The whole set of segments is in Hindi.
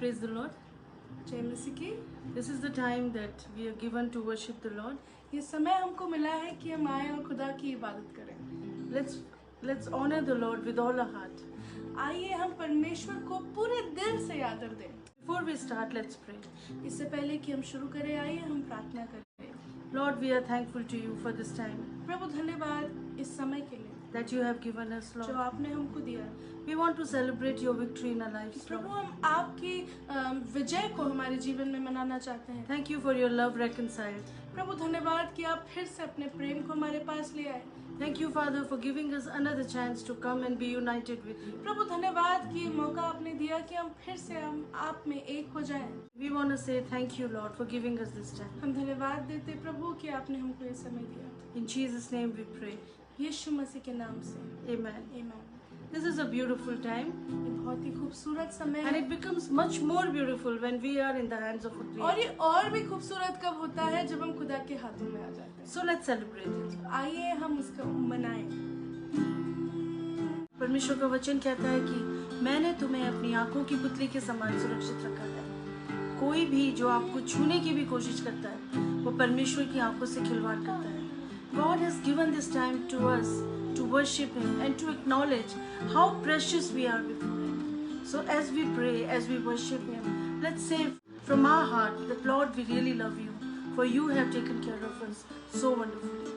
Praise the Lord. जय मसीह की। This is the time that we are given to worship the Lord. ये समय हमको मिला है कि हम आए और खुदा की इबादत करें। Let's honor the Lord with all our heart. आइए हम परमेश्वर को पूरे दिल से आदर दें। Before we start, let's pray. इससे पहले कि हम शुरू करें, आइए हम प्रार्थना करें। Lord, we are thankful to you for this time प्रभु धन्यवाद इस समय के लिए that you have given us, जो Lord. आपने हमको दिया। We want to celebrate your victory in our lives, Prabhu Lord. हम आपकी विजय को हमारे जीवन में मनाना चाहते हैं। Thank you for your love reconciled. प्रभु धन्यवाद कि आप फिर से अपने प्रेम को हमारे पास ले आए। Thank you, Father, for giving us another chance to come and be united with you. प्रभु धन्यवाद कि मौका आपने दिया कि हम फिर से हम आप में एक हो जाएं। We want to say thank you, Lord, for giving us this time. हम धन्यवाद देते प्रभु कि आपने हमको ये समय दिया। In Jesus' name we pray. यीशु मसीह के नाम से Amen. आमीन। This is a beautiful time, ये बहुत ही खूबसूरत समय and है it becomes much more beautiful when we are in the hands of a और Creator. ये और भी खूबसूरत कब होता है जब हम खुदा के हाथों में आ जाते हैं। So let's celebrate it. आइए हम उसको मनाएं। परमेश्वर का वचन कहता है कि मैंने तुम्हें अपनी आंखों की पुतली के समान सुरक्षित रखा है। कोई भी जो आपको छूने की भी कोशिश करता है वो परमेश्वर की आंखों से खिलवाड़ करता है। God has given this time to us to worship Him and to acknowledge how precious we are before Him. So as we pray, as we worship Him, let's say from our heart that Lord, we really love you, for you have taken care of us so wonderfully.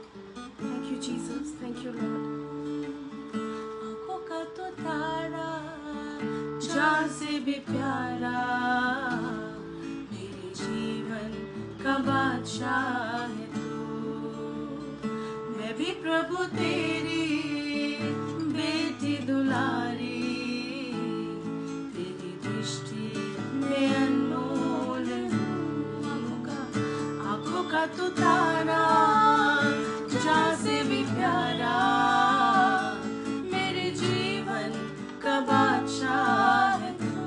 Thank you, Jesus. Thank you, Lord. आँखों का तो तारा जान से भी प्यारा, मेरे जीवन का बादशाह है तू। मैं भी प्रभु तेरी बेटी दुलारी, तेरी दृष्टि में अनमोल हूँ। आँखों का तू तारा जान से भी प्यारा, मेरे जीवन का बादशाह है तू।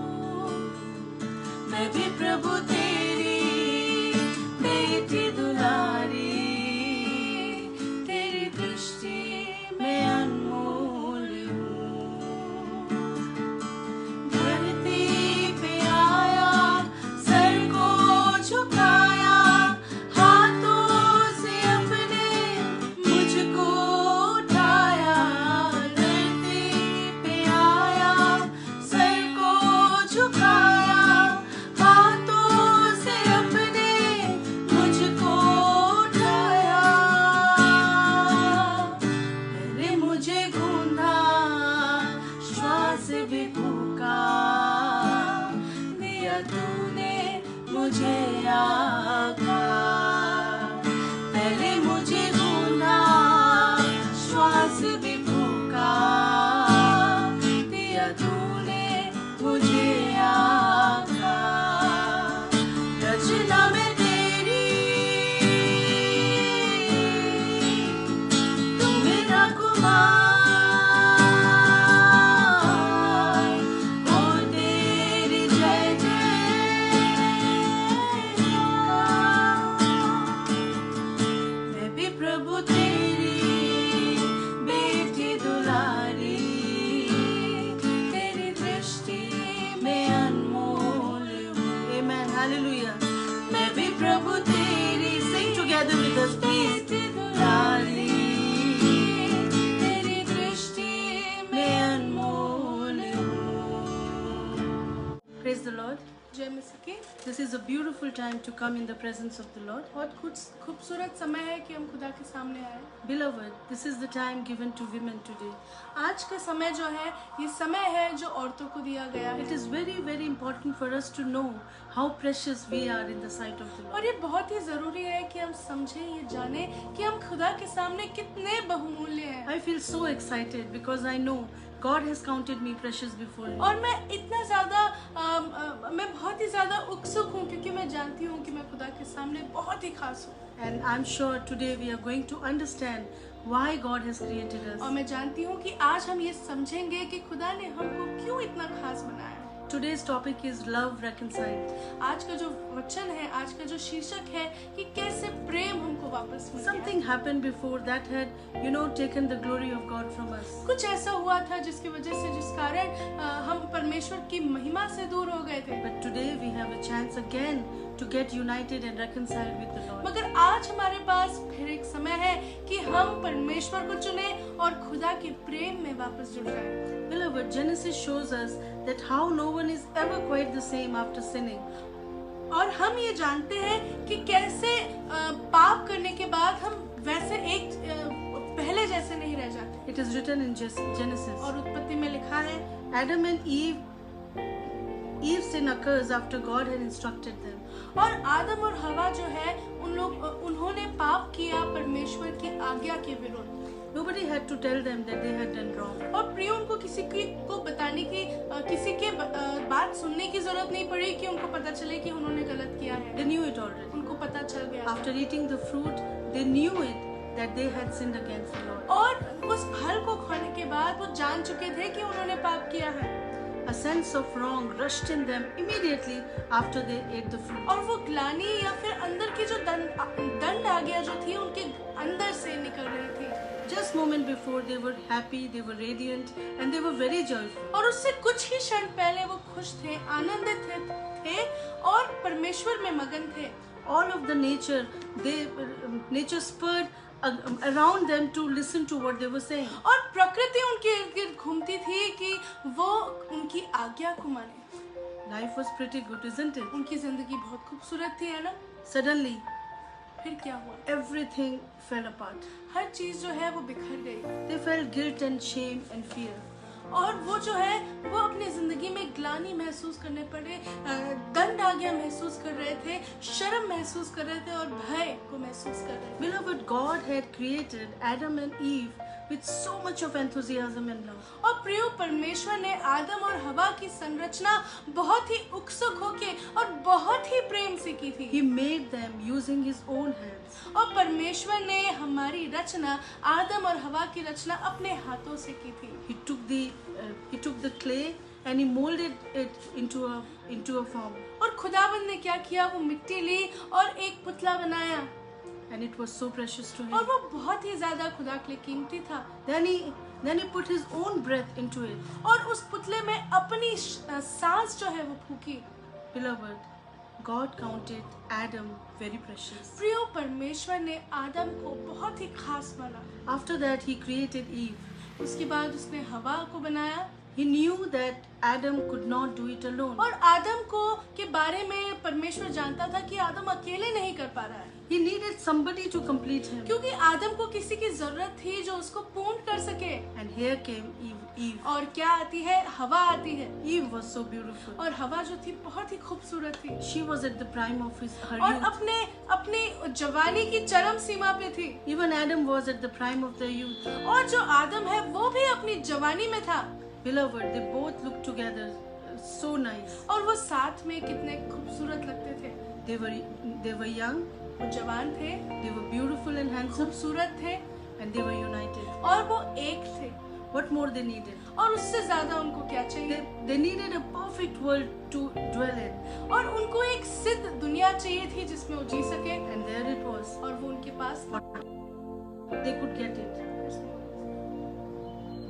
मैं भी प्रभु तेरी बेटी दुलारी, तेरी दृष्टि में अनमोल हूँ। धरती पे आया, सर को झुकाया, हाथों से अपने मुझको उठाया। धरती पे आया, सर को झुकाया, हाथों से अपने मुझको उठाया। पहले मुझे गूंथा, श्वास भी फूका, दिया तूने मुझे आकार। पहले मुझे गूंथा, श्वास भी फूका, दिया तूने मुझे आकार। रचना में तेरी, तू मेरा कुमार, ओ तेरी जय मैं भी प्रभु तेरी बेटी दुलारी, तेरी दृष्टि में अनमोल हूँ। Amen. Hallelujah. मैं भी प्रभु तेरी, sing together with us please. दुलारी, तेरी दृष्टि में अनमोल हूँ। Praise the Lord. जय मसीह की। This is a beautiful time to come in the presence of the Lord. बहुत खूबसूरत समय है कि हम खुदा के सामने आए। Beloved, this is the time given to women today. आज का समय जो है ये समय है जो औरतों को दिया गया It है is very, very important for us to know how precious we are in the sight of the Lord. और ये बहुत ही जरूरी है कि हम समझें, ये जानें कि हम खुदा के सामने कितने बहुमूल्य हैं। I feel so excited because I know God has counted me precious before Him. और मैं इतना ज़्यादा मैं बहुत ही ज़्यादा उत्सुक हूँ क्योंकि मैं जानती हूँ कि मैं खुदा के सामने बहुत ही खास हूँ। And I'm sure today we are going to understand why God has created और us. मैं जानती हूँ कि आज हम ये समझेंगे कि खुदा ने हमको क्यों इतना खास बनाया है। Today's topic is love reconciled. आज का जो वचन है, आज का जो शीर्षक है कि कैसे प्रेम हमको वापस मिल गया। Something happened before that had, taken the glory of God from us. कुछ ऐसा हुआ था जिसकी वजह से, जिस कारण हम परमेश्वर की महिमा से दूर हो गए थे। But today we have a chance again to get united and reconciled with the Lord. मगर आज हमारे पास फिर एक समय है कि हम परमेश्वर को चुने और खुदा के प्रेम में वापस जुड़ जाएं। Beloved, Genesis shows us that how no one is ever quite the same after sinning. और हम ये जानते हैं कि कैसे पाप करने के बाद हम वैसे पहले जैसे नहीं रह जाते। It is written in Genesis. और उत्पत्ति में लिखा है, Adam and Eve's sin occurs after God had instructed them. और आदम और हवा जो है उन्होंने पाप किया परमेश्वर की आज्ञा के विरुद्ध। Nobody had to tell them that they had done wrong. और प्रिय उनको किसी को बताने की, किसी के बात सुनने की जरूरत नहीं पड़ी कि उनको पता चले कि उन्होंने गलत किया है। They knew it already. उनको पता चल गया। After eating the fruit, they knew it that they had sinned against the Lord. और उस फल को खाने के बाद वो जान चुके थे कि उन्होंने पाप किया है। A sense of wrong rushed in them immediately after they ate the fruit. और वो ग्लानि या फिर अंदर की जो दंड आ गया जो थी उनके अंदर से निकल रही थी। Just moment before they were happy, they were radiant, and they were very joyful. और उससे कुछ ही क्षण पहले वो खुश थे, आनंदित थे और परमेश्वर में मगन थे। All of the nature spurred around them to listen to what they were saying. और प्रकृति उनके इर्द गिर्द घूमती थी कि वो उनकी आज्ञा को माने। Life was pretty good, isn't it? उनकी जिंदगी बहुत खूबसूरत थी, है ना? Suddenly, फिर क्या हुआ? everything fell apart. हर चीज जो है वो बिखर गई। They felt guilt and shame and fear. और वो जो है वो अपनी जिंदगी में ग्लानि महसूस करने पड़े, दंड आज्ञा महसूस कर रहे थे, शर्म महसूस कर रहे थे और भय को महसूस कर रहे थे। Beloved, God had created Adam and Eve with so much of enthusiasm and love. और प्रियो, परमेश्वर ने आदम और हवा की संरचना बहुत ही उत्सुक होके और बहुत ही प्रेम से की थी। He made them using his own hands. और परमेश्वर ने हमारी रचना, आदम और हवा की रचना अपने हाथों से की थी। He took the clay and he molded it into a form. और खुदावंद ने क्या किया? वो मिट्टी ली और एक पुतला बनाया। And it was so precious to him. और वो बहुत ही ज्यादा खुदा के लिए कीमती था। Then he put his own breath into it. और उस पुतले में अपनी सांस जो है वो फूकी। Beloved, God counted Adam very precious. प्रियो, परमेश्वर ने आदम को बहुत ही खास माना। After that, he created Eve. उसके बाद उसने हवा को बनाया। He knew that Adam could not do it alone. और आदम को के बारे में परमेश्वर जानता था कि आदम अकेले नहीं कर पा रहा है। He needed somebody to complete him. क्योंकि आदम को किसी की जरूरत थी जो उसको पूर्ण कर सके। And here came Eve. और क्या आती है? हवा आती है। Eve was so beautiful. और हवा जो थी बहुत ही खूबसूरत थी। She was at the prime of her और youth. अपनी जवानी की चरम सीमा पे थी। Even Adam was at the prime of their youth. और जो आदम है वो भी अपनी जवानी में था। Beloved, they both looked together so nice. और वो साथ में कितने खूबसूरत लगते थे। They were young. वो जवान थे, They were beautiful and handsome, खूबसूरत थे and they were united. और वो एक थे। What more they needed? और उससे ज्यादा उनको क्या चाहिए? They needed a perfect world to dwell in. और उनको एक सिद्ध दुनिया चाहिए थी जिसमें वो जी सके। And there it was. और वो उनके पास था। They could get it.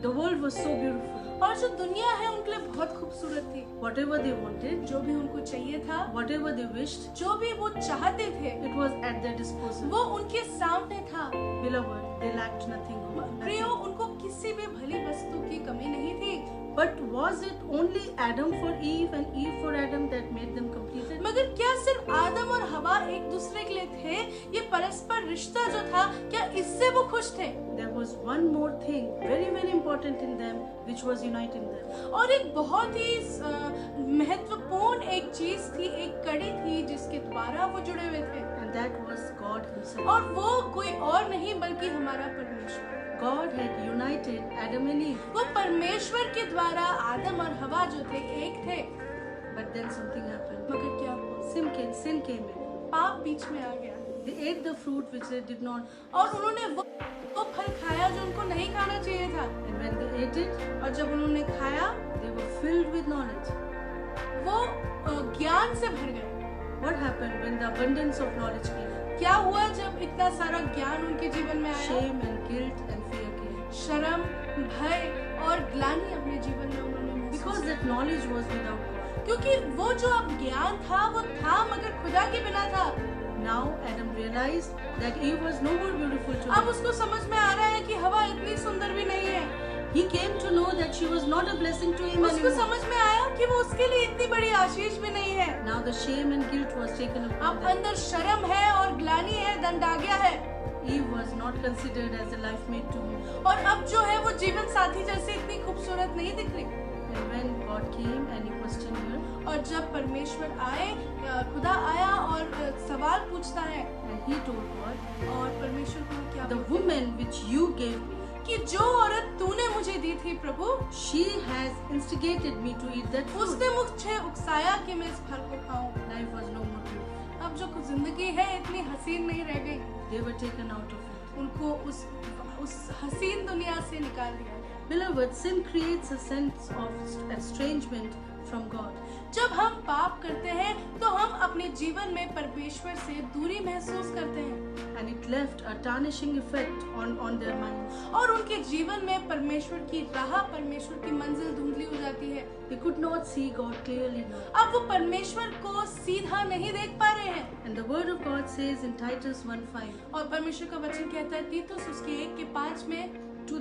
The world was so beautiful. और जो दुनिया है उनके लिए बहुत खूबसूरत थी। Whatever they wanted, जो भी उनको चाहिए था, whatever they wished, जो भी वो चाहते थे, it was at their disposal. वो उनके सामने था। Beloved, they lacked nothing. प्रियो, उनको किसी भी भली वस्तु की कमी नहीं थी। But was it only Adam for Eve and Eve for Adam that made them completed? मगर क्या सिर्फ आदम और हवा एक दूसरे के लिए थे? ये परस्पर रिश्ता जो था, क्या इससे वो खुश थे? There was one more thing, very very important in them, which was uniting them. और एक बहुत ही महत्वपूर्ण एक चीज थी, एक कड़ी थी जिसके द्वारा वो जुड़े हुए थे। And that was God Himself. और वो कोई और नहीं बल्कि हमारा परमेश्वर। God had united Adam and Eve. वो परमेश्वर के द्वारा आदम और हवा जो थे एक थे। But then something happened. मगर क्या हुआ? Sin came in. पाप बीच में आ गया। They ate the fruit which they did not. और उन्होंने वो फल खाया जो उनको नहीं खाना चाहिए था। And when they ate it, और जब उन्होंने खाया, they were filled with knowledge. वो ज्ञान से भर गए। What happened when the abundance of knowledge came? क्या हुआ जब इतना सारा ज्ञान उनके जीवन में आया? Shame and guilt and fear came. शर्म, भय और ग्लानि अपने जीवन में उन्होंने महसूस Because that knowledge was without God. क्योंकि वो जो अब ज्ञान था वो था मगर खुदा के बिना था। Now Adam realized that Eve was no more beautiful to अब him. उसको समझ में आ रहा है कि हवा इतनी सुंदर भी नहीं है। He came to know that she was not a blessing to him उसको anymore. समझ में आया कि वो उसके लिए इतनी बड़ी आशीष भी नहीं है। Now the shame and guilt was taken upon अब them. अंदर शर्म है और ग्लानि है, दंड आ गया है। Eve was not considered as a life mate to him. और अब जो है वो जीवन साथी जैसे इतनी खूबसूरत नहीं दिख रही। And when God came and he questioned her, और जब परमेश्वर आए, खुदा आया और सवाल पूछता है, and he told God, और परमेश्वर को क्या the बोलते हैं? woman which you gave me, कि जो औरत तूने मुझे दी थी प्रभु, she has instigated me to eat that fruit. उसने मुझे उकसाया कि मैं इस फल को खाऊं। Life was no more beautiful. अब जो जिंदगी है इतनी हसीन नहीं रह गई। They were taken out of it. उनको उस हसीन दुनिया से निकाल दिया गया। Beloved, sin creates a sense of estrangement from God. जब हम पाप करते हैं तो हम अपने जीवन में परमेश्वर से दूरी महसूस करते हैं And it left a tarnishing effect on their minds. और उनके जीवन में परमेश्वर की राह, परमेश्वर की मंजिल धुंधली हो जाती है। They could not see God clearly now. अब वो परमेश्वर को सीधा नहीं देख पा रहे हैं। And the word of God says in Titus 1:5, और परमेश्वर का वचन कहता है तीतुस उसके 1:5 में to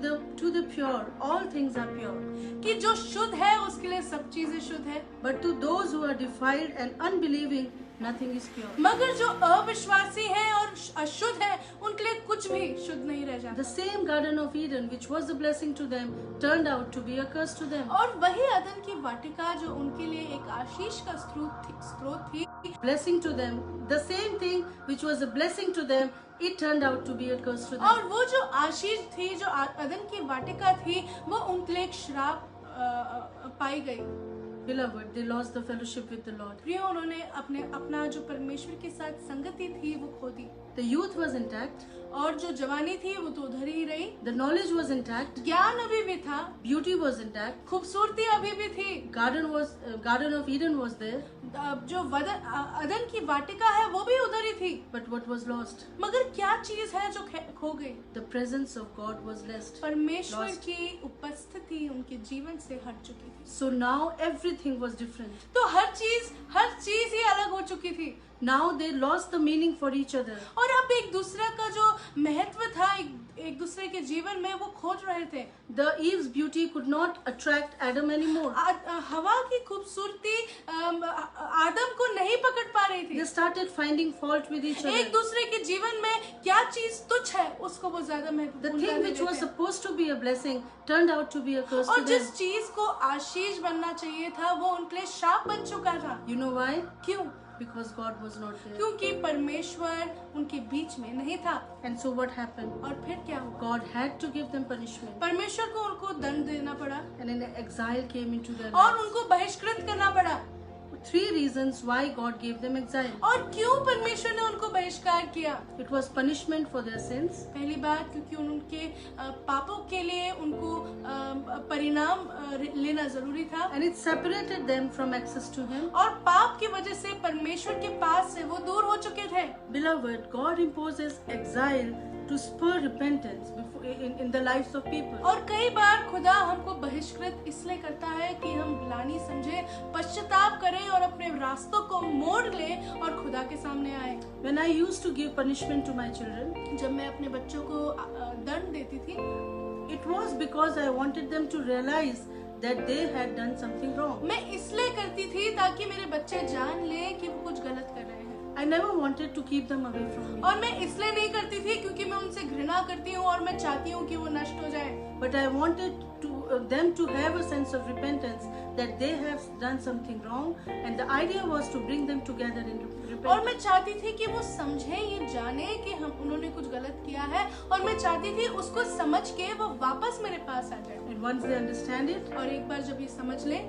the pure, all things are pure. कि जो शुद्ध है उसके लिए सब चीजें शुद्ध है, But to those who are defiled and unbelieving, nothing is pure. मगर जो अविश्वासी है और अशुद्ध है उनके लिए कुछ भी शुद्ध नहीं रह जाता। The same Garden of Eden, which was a blessing to them, turned out to be a curse to them. और वही अदन की वाटिका जो उनके लिए एक आशीष का स्रोत थी, Blessing to them, the same thing which was a blessing to them, it turned out to be a curse to them. और वो जो आशीष थी, जो अदन की वाटिका थी, वो उनके लिए एक श्राप पाई गई। Beloved, they lost the fellowship with the Lord. प्रियो, उन्होंने अपना जो परमेश्वर के साथ संगति थी वो खो दी। The youth was intact, और जो जवानी थी वो तो उधर ही रही। the knowledge was intact, ज्ञान अभी भी था, beauty was intact, खूबसूरती अभी भी थी, Garden of Eden was there, जो अदन की वाटिका है वो भी उधर ही थी। but what was lost? मगर क्या चीज है जो खो गई? The presence of God was lost. परमेश्वर की उपस्थिति उनके जीवन से हट चुकी थी। So now everything was different. तो हर चीज ही अलग हो चुकी थी। Now they lost the meaning for each other. और अब एक दूसरे का जो महत्व था एक दूसरे के जीवन में वो खोज रहे थे। The Eve's beauty could not attract Adam anymore. हवा की खूबसूरती आदम को नहीं पकड़ पा रही थी। They started finding fault with each एक other. दूसरे के जीवन में क्या चीज तुच्छ है उसको वो ज्यादा The महत्वपूर्ण thing जानने which was लगे। supposed to be a blessing turned out to be a curse और to them. जिस चीज को आशीष बनना चाहिए था वो उनके लिए शाप बन चुका था। You know why? क्यों? Because God was not there. क्योंकि परमेश्वर उनके बीच में नहीं था। And so what happened? और फिर क्या हुआ? God had to give them punishment. परमेश्वर को उनको दंड देना पड़ा And an exile came into their और lives. उनको बहिष्कृत करना पड़ा। 3 reasons why God gave them exile. और क्यों परमेश्वर ने उनको बहिष्कार किया? It was punishment for their sins. पहली बात क्योंकि उनके पापों के लिए उनको परिणाम लेना जरूरी था। And it separated them from access to Him. और पाप की वजह से परमेश्वर के पास से वो दूर हो चुके थे। Beloved, God imposes exile to spur repentance in the lives of people. और कई बार खुदा हमको बहिष्कृत इसलिए करता है कि हम ग्लानि समझे, पश्चाताप करें और अपने रास्तों को मोड़ लें और खुदा के सामने आए। When I used to give punishment to my children, जब मैं अपने बच्चों को दंड देती थी, it was because I wanted them to realize that they had done something wrong. मैं इसलिए करती थी ताकि मेरे बच्चे जान लें कि वो कुछ गलत कर रहे हैं। I never wanted to keep them away from me. और मैं इसलिए नहीं करती थी क्योंकि मैं उनसे घृणा करती हूँ और मैं चाहती हूँ कि वो नष्ट हो जाए। But I wanted them to have a sense of repentance that they have done something wrong, and the idea was to bring them together in repentance. और मैं चाहती थी कि वो समझे, ये जाने कि उन्होंने कुछ गलत किया है, और मैं चाहती थी उसको समझ के वो वापस मेरे पास आ जाए। And once they understand it, और एक बार जब ये समझ ले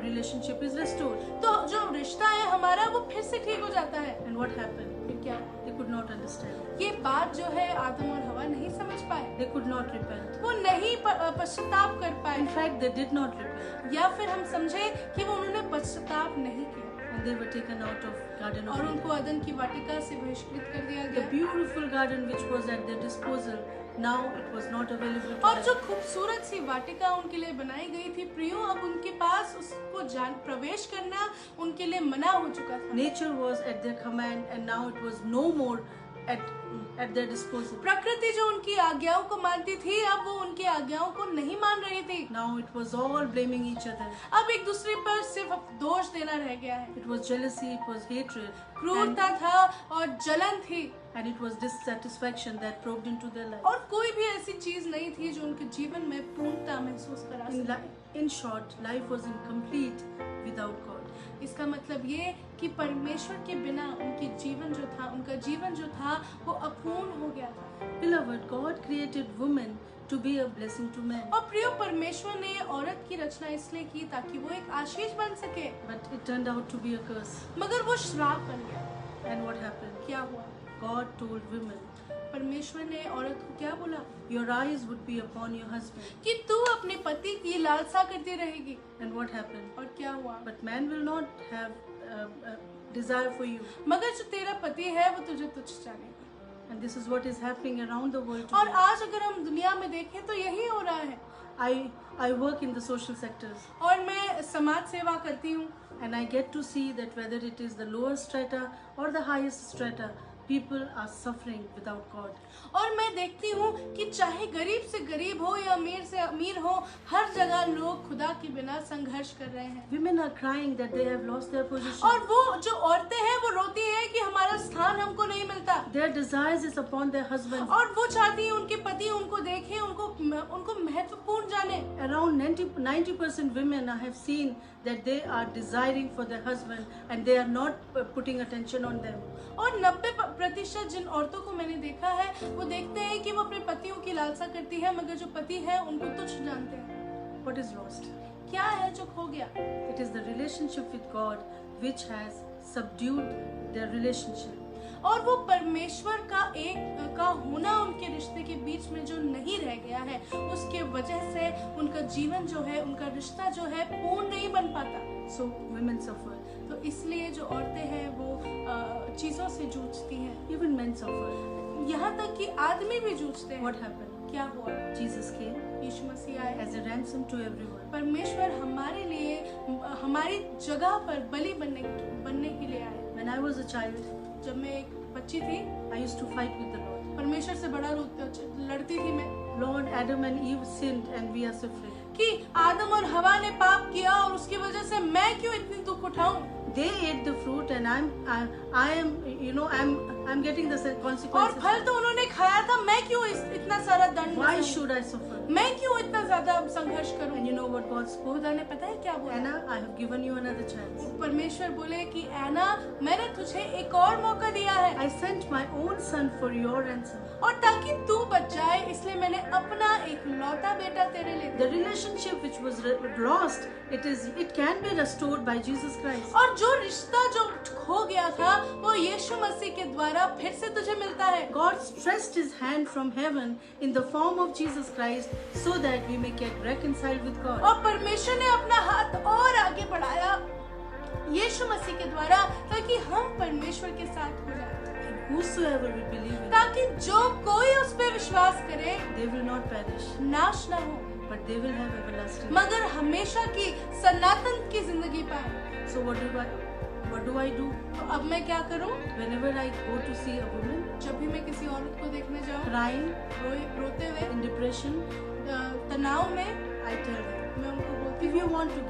relationship is restored. तो जो रिश्ता है हमारा वो फिर से ठीक हो जाता है। And what happened? फिर क्या? They could not understand. ये बात जो है आदम और हवा नहीं समझ पाए। They could not repent. वो नहीं पश्चाताप कर पाए, In fact, they did not repent. या फिर हम समझे कि वो उन्होंने पश्चाताप नहीं किया And they were taken out of Garden of और Eden. उनको अदन की वाटिका से बहिष्कृत कर दिया The गया। beautiful garden which was at their disposal, now it was not available to और जो them. खूबसूरत सी वाटिका उनके लिए बनाई गई थी प्रियो, अब उनके पास उसको प्रवेश करना उनके लिए मना हो चुका था। Nature was at their command and now it was no more at their disposal. प्रकृति जो उनकी आज्ञाओं को मानती थी, अब वो उनकी आज्ञाओं को नहीं मान रही थी। Now it was all blaming each other. अब एक दूसरे पर सिर्फ दोष देना रह गया है। It was jealousy, it was hatred, क्रूरता था और जलन थी and it was dissatisfaction that probed into their life. और कोई भी ऐसी चीज नहीं थी जो उनके जीवन में पूर्णता महसूस करा सके। In short, life was incomplete without God. इसका मतलब ये कि परमेश्वर के बिना उनकी जीवन जो था, उनका जीवन जो था वो अपूर्ण हो गया था। Beloved, God created woman to be a blessing to men. और प्रिय, परमेश्वर ने औरत की रचना इसलिए की ताकि वो एक आशीष बन सके, But it turned out to be a curse. मगर वो श्राप बन गया। And what happened? क्या हुआ? God told women, परमेश्वर ने औरत को क्या बोला? your eyes would be upon your husband. कि तू अपने पति की लालसा करती रहेगी। And what happened? और क्या हुआ? But man will not have desire for you. मगर जो तेरा पति है वो तुझे तुच्छ जानेगा। And this is what is happening around the world और today. आज अगर हम दुनिया में देखें तो यही हो रहा है। I work in the social sectors और मैं समाज सेवा करती हूँ and I get to see that whether it is the lower strata or the highest strata, people are suffering without God. और मैं देखती हूँ कि चाहे गरीब से गरीब हो या अमीर से अमीर हो, हर जगह लोग खुदा के बिना संघर्ष कर रहे हैं। Women are crying that they have lost their position. और वो जो औरतें हैं वो रोती हैं कि हमारा स्थान हमको नहीं मिलता। Their desires is upon their husbands. और वो चाहती हैं उनके पति उनको देखें, उनको महत्वपूर्ण जाने। Around 90% women I have seen that they are desiring for their husband and they are not putting attention on them. और 90% जिन औरतों को मैंने देखा है वो देखते हैं कि वो अपने पतियों की लालसा करती है, मगर जो पति है उनको तुच्छ जानते हैं। What is lost? क्या है जो खो गया? It is the relationship with God which has subdued their relationship. और वो परमेश्वर का होना उनके रिश्ते के बीच में जो नहीं रह गया है, उसके वजह से उनका जीवन जो है, उनका रिश्ता जो है पूर्ण नहीं बन पाता। So women suffer. तो इसलिए जो औरतें हैं वो चीजों से जूझती हैं। Even men suffer. यहाँ तक कि आदमी भी जूझते हैं। What happened? क्या हुआ? Jesus came यीशु मसीह आए as a ransom to everyone. परमेश्वर हमारे लिए हमारी जगह पर बलि बनने के लिए आए। When I was a child, जब मैं एक बच्ची थी, I used to fight with the Lord. परमेश्वर से बड़ा लड़ती थी मैं Lord, Adam and Eve sinned and we are suffering. कि आदम और हवा ने पाप किया और उसकी वजह से मैं क्यों इतनी दुख उठाऊं? They ate the fruit and I'm getting the और consequences. फल तो उन्होंने खाया था, मैं क्यों इतना सारा दंड Why सहूं? should I suffer? मैं क्यों इतना ज्यादा संघर्ष करूं? And you know what God spoke? खुदा ने पता है क्या बोला? Anna, I have given you another chance. परमेश्वर बोले कि ऐना, मैंने तुझे एक और मौका दिया है I sent my own son for your ransom. और ताकि तू बच जाए इसलिए मैंने अपना एक लौता बेटा तेरे लिए The relationship which was lost, it can be restored by Jesus Christ. और जो रिश्ता जो खो गया था वो यीशु मसीह के द्वारा फिर से तुझे मिलता है। God stretched his hand from heaven in the form of Jesus Christ so that we may get reconciled with God. और परमेश्वर ने अपना हाथ और आगे बढ़ाया यीशु मसीह के द्वारा ताकि हम परमेश्वर के साथ हो जाएं। Whosoever will believe in him, ताकि जो कोई उस पर विश्वास करे they will not perish, नाश ना हो but they will have everlasting life. मगर हमेशा की सनातन की जिंदगी पाए। So what do I do? तो अब मैं क्या करूं? Whenever I go to see a woman जब भी मैं किसी औरत को देखने जाऊं crying, रोते हुए in depression, तनाव में, I tell her, मैं उनको बोलती if हूँ you want to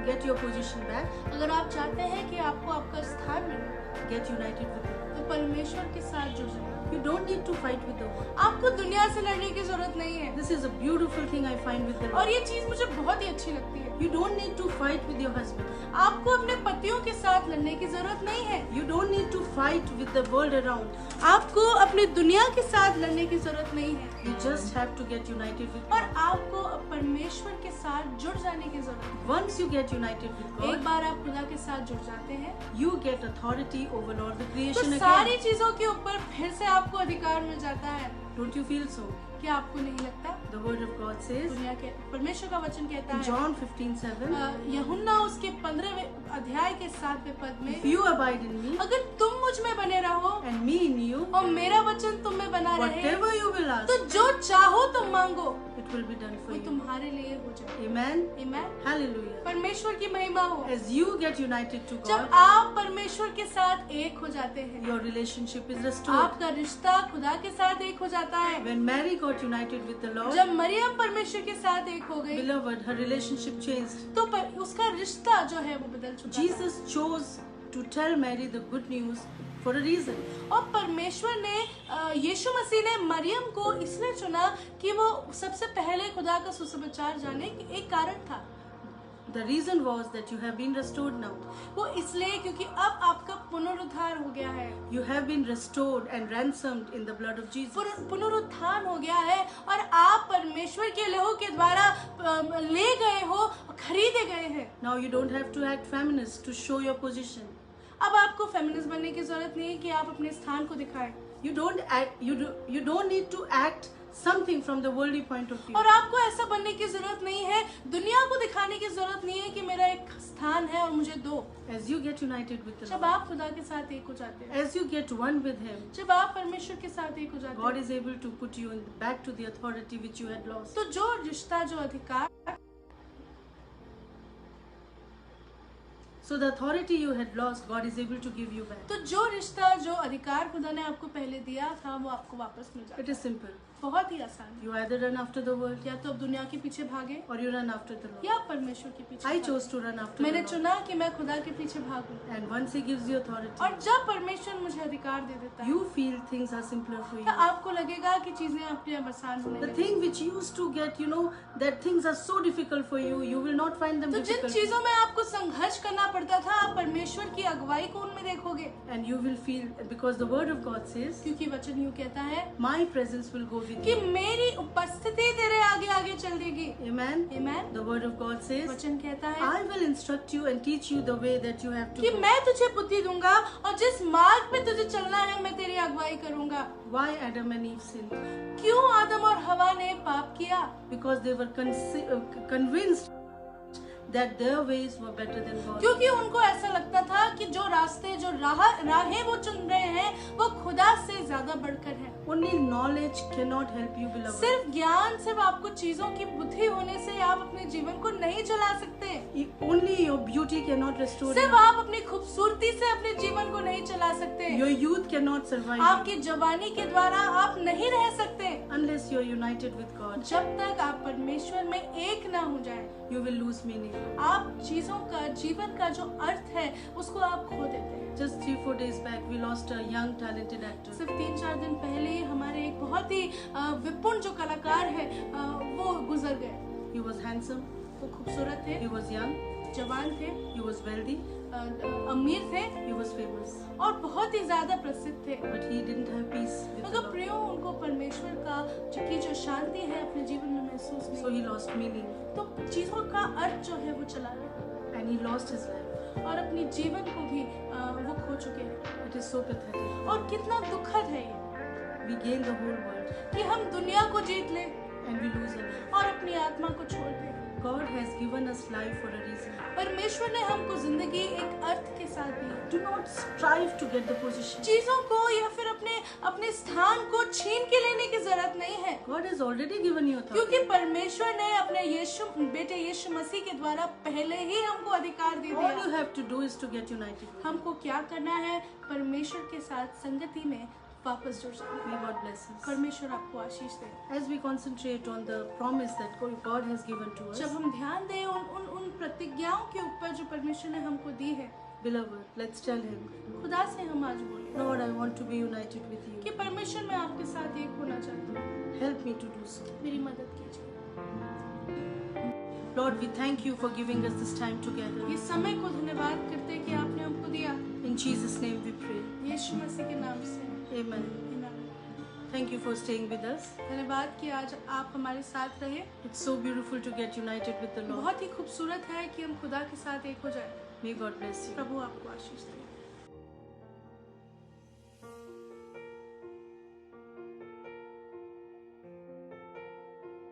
get your position back, अगर आप चाहते हैं कि आपको आपका स्थान मिले get united with him. तो परमेश्वर के साथ जुड़ जाए। You don't need to fight with the world. आपको दुनिया से लड़ने की जरूरत नहीं है। This is a beautiful thing I find with the और Lord. ये चीज मुझे बहुत ही अच्छी लगती है। You don't need to fight with your husband. आपको अपने पतियों के साथ लड़ने की जरूरत नहीं है। You don't need to fight with the world around. आपको अपनी दुनिया के साथ लड़ने की जरूरत नहीं है You just have to get united with और God. आपको परमेश्वर के साथ जुड़ जाने की जरूरत है। Once you get united with एक God, बार आप खुदा के साथ जुड़ जाते हैं you get authority over all the तो creation सारी again. चीजों के ऊपर फिर से आपको अधिकार मिल जाता है। Don't you feel so? क्या आपको नहीं लगता? The word of God says दुनिया के परमेश्वर का वचन कहता in है John 15:7, यूहन्ना उसके 15वें अध्याय के 7वें पद if में, you abide in me अगर तुम मुझ में बने रहो and me in you, और मेरा वचन तुम में बना रहे, whatever you will तो ask, जो चाहो तुम मांगो it will be done for वो you. तुम्हारे लिए हो जाए। Amen. आमीन। Hallelujah. परमेश्वर की महिमा हो। As you get united to जब God, आप परमेश्वर के साथ एक हो जाते हैं, your relationship is restored. आपका रिश्ता खुदा के साथ एक हो जाता है। When Mary got united with the Lord, जब मरियम परमेश्वर के साथ एक हो गई, beloved, her relationship changed. तो उसका रिश्ता जो है वो बदल चुका था। Jesus chose to tell Mary the good news for a reason. और परमेश्वर ने यीशु मसीह ने मरियम को इसलिए चुना कि वो सबसे पहले खुदा का सुसमाचार जाने की एक कारण था। The reason was that you have been restored now. वो इसलिए क्योंकि अब आपका पुनरुद्धार हो गया है, You have been restored and ransomed in the blood of Jesus. पुनरुत्थान हो गया है और आप परमेश्वर के लहू के द्वारा ले गए हो, खरीदे गए हैं। Now you don't have to act feminist to show your position. अब आपको फेमिनिस्ट बनने की जरूरत नहीं है कि आप अपने स्थान को दिखाएं। You don't need to act something from the worldly point of view. और आपको ऐसा बनने की जरूरत नहीं है, दुनिया को दिखाने की जरूरत नहीं है कि मेरा एक स्थान है और मुझे दो। As you get united with the जब Lord, आप खुदा के साथ एक हो जाते हैं, as you get one with Him, जब आप परमेश्वर के साथ एक हो जाते God हैं, is able to put you back to the authority which you had lost. तो जो रिश्ता, जो अधिकार, So the authority you had lost, God is able to give you back. तो जो रिश्ता, जो अधिकार खुदा ने आपको पहले दिया था, वो आपको वापस मिल जाता It है। is simple. बहुत ही आसान है। You either run after the world या तो अब दुनिया के पीछे भागे or you run after the Lord. या परमेश्वर के पीछे I भागे। chose to run after the मैंने Lord. चुना कि मैं खुदा के पीछे भागूं। And once He gives you authority, और जब परमेश्वर मुझे अधिकार दे देता है, you feel things are simpler for तो you. आपको लगेगा कि चीजें अपने आप आसान होने The लगेंगी। thing which used to get, that things are so difficult for you, you will not find them तो जिन difficult. चीजों में आपको संघर्ष करना पड़ता था, आप परमेश्वर की अगुवाई को उनमें देखोगे, And you will feel, because the word of God says, क्योंकि वचन यूं कहता है my presence will go with कि you. मेरी उपस्थिति तेरे आगे आगे चल देगी। Amen. आमीन। The word of God says, वचन कहता है I will instruct you and teach you the way that you have to कि go. मैं तुझे बुद्धि दूंगा और जिस मार्ग पे तुझे चलना है मैं तेरी अगुवाई करूंगा। Why Adam and Eve sinned? क्यों आदम और हवा ने पाप किया? Because they were convinced that their ways were better than God. क्योंकि उनको ऐसा लगता था कि जो रास्ते, जो राहें वो चुन रहे हैं, वो खुदा से ज्यादा बढ़कर है। Only knowledge cannot help you, beloved. सिर्फ ज्ञान, सिर्फ आपको चीजों की बुद्धि होने से आप अपने जीवन को नहीं चला सकते। Only your beauty cannot restore सिर्फ you. आप अपनी खूबसूरती से अपने जीवन को नहीं चला सकते। Your youth cannot survive आपकी जवानी के द्वारा आप नहीं रह सकते unless you are united with God. जब तक आप परमेश्वर में एक ना हो जाए। You will lose meaning. आप चीजों का, जीवन का जो अर्थ है उसको आप खो देते हैं। Just 3-4 days back, we lost a young talented actor. सिर्फ 3-4 दिन पहले हमारे एक बहुत ही विपुल जो कलाकार है वो गुजर गए। He was handsome, वो खूबसूरत थे, he was young, जवान थे, he was wealthy, अमीर थे he was famous. और बहुत ही ज्यादा प्रसिद्ध थे। But he didn't have peace with the मगर Lord. प्रियो, उनको परमेश्वर का जो शांति है अपने जीवन में महसूस So नहीं, he lost meaning तो चीजों का अर्थ जो है वो चला गया and he lost his life. और अपने जीवन को भी वो खो चुके हैं। It is so pathetic. और कितना दुखद है ये We gain the whole world कि हम दुनिया को जीत लें and we lose our life. और अपनी आत्मा को छोड़ दें। God has given us life for a reason. परमेश्वर ने हमको जिंदगी एक अर्थ के साथ दी है। Do not strive to get the position. चीजों को या फिर अपने स्थान को छीन के लेने की जरूरत नहीं है, God has already given you authority. क्योंकि परमेश्वर ने अपने बेटे यीशु मसीह के द्वारा पहले ही हमको अधिकार दे All you दिया। have to do is to get united with Him. हमको क्या करना है? परमेश्वर के साथ संगति में वापस जुड़ जाना। May God bless us. परमेश्वर आपको आशीष दे। As we concentrate on the promise that God has given to us, जब हम ध्यान दें उन प्रतिज्ञाओं के ऊपर जो परमेश्वर ने हमको दी है, beloved, let's tell Him, खुदा से हम आज बोले Lord, I want to be united with कि you. परमेश्वर मैं आपके साथ एक होना चाहती हूँ, Help me to do so. मेरी मदद कीजिए। Lord, we thank you for giving us this time together. इस समय को धन्यवाद करते हैं कि आपने हमको दिया। In Jesus' name we pray. यीशु मसीह के नाम से Amen. आमीन। Thank you for staying with us. धन्यवाद कि आज आप हमारे साथ रहे। It's so beautiful to get united with the Lord. बहुत ही खूबसूरत है कि हम खुदा के साथ एक हो जाए। May God bless you. प्रभु आपको आशीष दे।